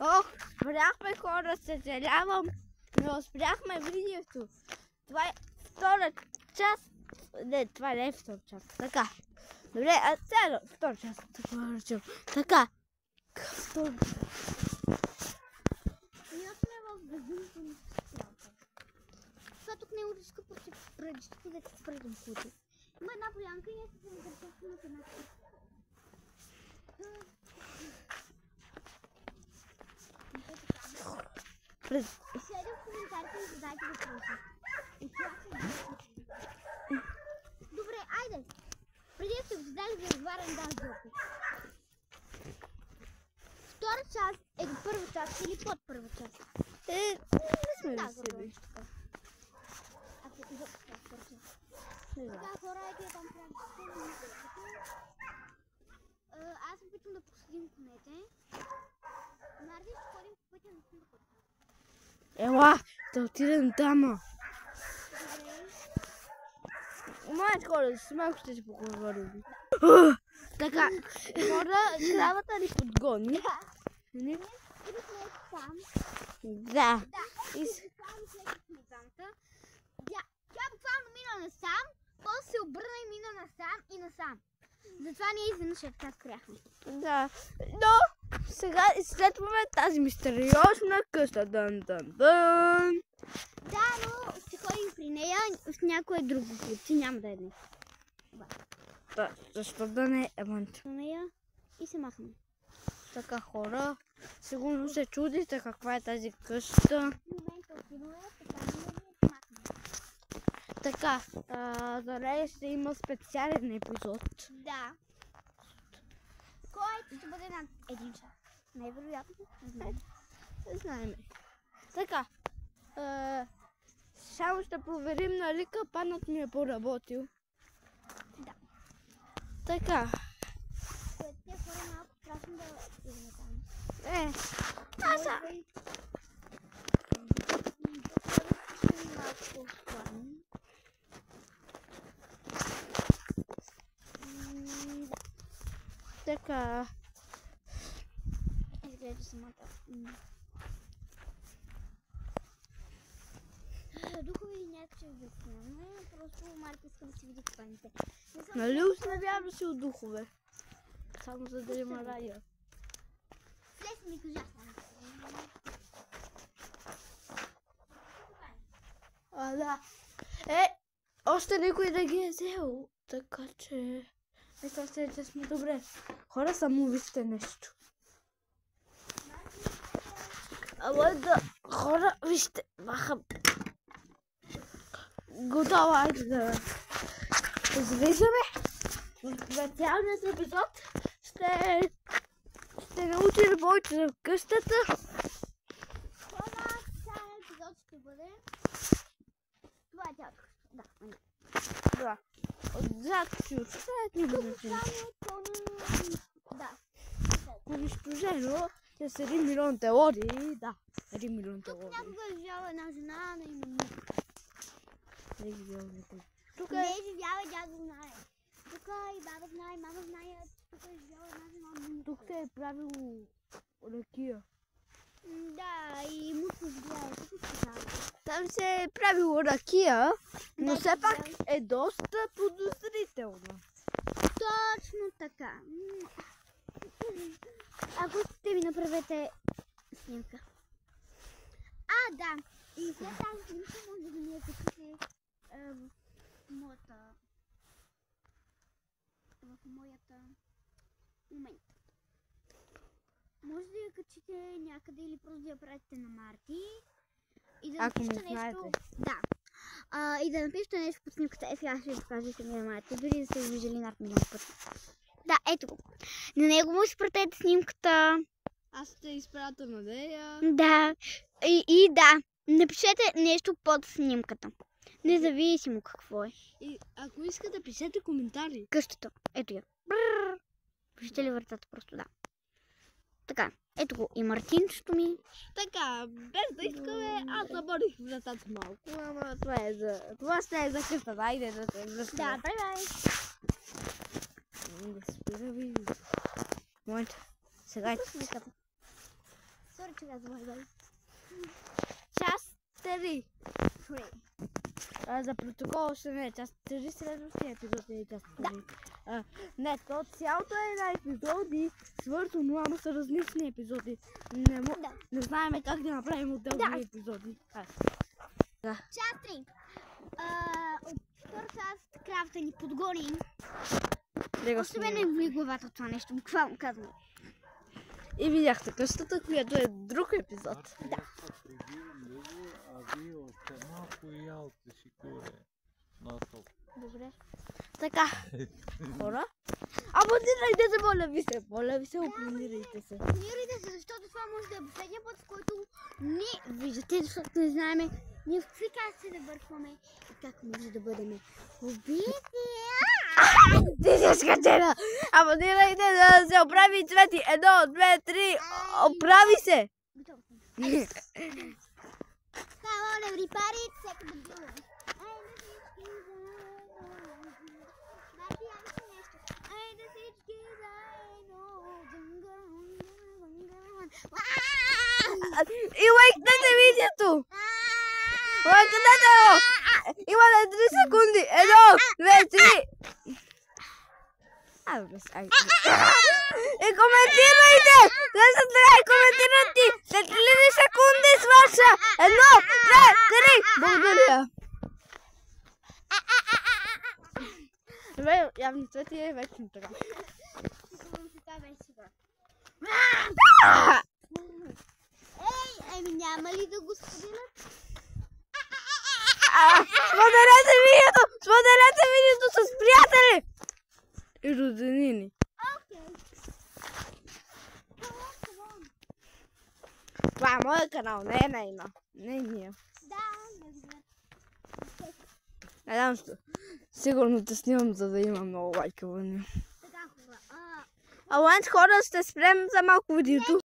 Ох, спряхме хора, съжалявам, но спряхме видеото. Това е втора част. Не, това не е втора част. Така. Добре, а сега втора част. Така. Втора част. Ние сме в безумното ни стрелка. Това тук не е удишка, просто предишко да се предим кути. Има една полянка и ние се задържахме на една кути. Следва в коментарите и задайте въпроси. Добре, айде. Преди да сте го задали, ви отварям да жопи. Втора част е до първа част или под първа част? Не сме Да, весели. Ако изобщо е втора част. Така, хора, ето там трябва. Аз обичам да посадим конете. Марди ще ходим по пътя на снимка. Ела, да отидем там. Майч хора, с малко ще си поговорим. Така, хора, кравата ни подгони. Или сме сам. Да. И сам слезахме тамта. Тя буквално мина насам, после се обърна и мина насам и насам. Затова ние изведнъж я така спряхме. Да. Но сега изследваме тази мистериозна къща. Дън. Да, но ще ходим при нея в някое друго пути. Няма да е днес. Да, защо да не е При нея и се махаме. така хора? Сигурно се чудите каква е тази къща. В момента отиваме, така не се махаме. Така, за нея ще има специален епизод. Да. Кой ще бъде на един час? Най-вероятно. Не знам. Не знаем. Така, само ще проверим нали капанът ми е поработил. Да. Така. Те хора малко страшно да идем там. Аса! Така. Изглежда самата. Духови някакви обясняваме, просто Марк иска да си види капаните. Нали установявам да си от духове? Само за да има рая. След ми кажа. Да. Още никой да ги е взел. Така че... Мисля се, че сме добре. Хора, само вижте нещо. Ама да... Хора, вижте. Махам. Готово, айде да... Завиждаме. В специалният епизод ще научим повече за къщата. Това специален епизод ще бъде. Това е тя. Да, Да. Отзад си отсред ни да речем. Да. Унищожено с 1 милион теории. Да, 1 милион теории. Някога е живяла една жена на име Мика. Не е живял никой. Тук Не е... е живяла, дядо знае. Тук и баба знае, мама знае. Тук е живяла една жена Мика. Тук се е правило ракия. Да, и мусно живяла. Тук се казва. Там се е правило ракия, но все пак е доста подозрително. Точно така. Ако ще ми направете снимка. Да. И след тази снимка може да ми я качите в моята момент. Може да я качите някъде или просто да я пратите на Марти. И да Ако напишете не знаете. нещо. Да. И да напишете нещо под снимката. Сега ще ви покажа самия Марти. Дори да сте го виждали над милион пъти. Да, ето го. На него му изпратете снимката. Аз ще изпратя на нея. Да. И да. Напишете нещо под снимката. Независимо какво е. И ако искате, пишете коментари. Къщата. Ето я. Виждате ли вратата? Просто да. Така. Ето го и Мартинчето ми. Така, без да искаме, аз заборих вратата малко, ама това ще е за къщата. Айде да се връщаме. Да, бай-бай. Да спира ви. Момент. Сега е. Сори, че казвам, бай. Част 3. За протокол още не е част 3, следващия епизод е част 3. Не, то цялото е на епизоди, свързано, ама са различни епизоди. Не знаем как да направим отделни епизоди. Част 3. От втора част кравата ни подгони. Още ме не боли главата това нещо, буквално казвам. И видяхте къщата, която е друг епизод. Да. А вие още малко и ялте си горе на топ. Добре. Така, хора. Абонирайте се, моля ви се, абонирайте се. Абонирайте се, защото това може да е последния път, в който не виждате, защото не знаем ние в какви каси да бъркваме и как може да бъдем убити. Ти си скачена! Абонирайте, за да се оправи цвети. 1, 2, 3, оправи се! Готово съм. Come on, everybody, всеки да бъде. И лайкнете видеото! Лайкнете го! Имате 3 секунди! 1, 2, 3! И коментирайте! След трябва коментирайте! След 3 секунди свърша! 1, 2, 3! Благодаря! Добре, явно цвети е вече така. Еми няма ли да го споделят? Споделете видеото! Споделете видеото с приятели! И роднини. Това е моят канал, не е нейна. Не е ние. Надявам се. Сигурно те снимам, за да има много лайкования. Аланс, хора, ще спрем за малко видеото.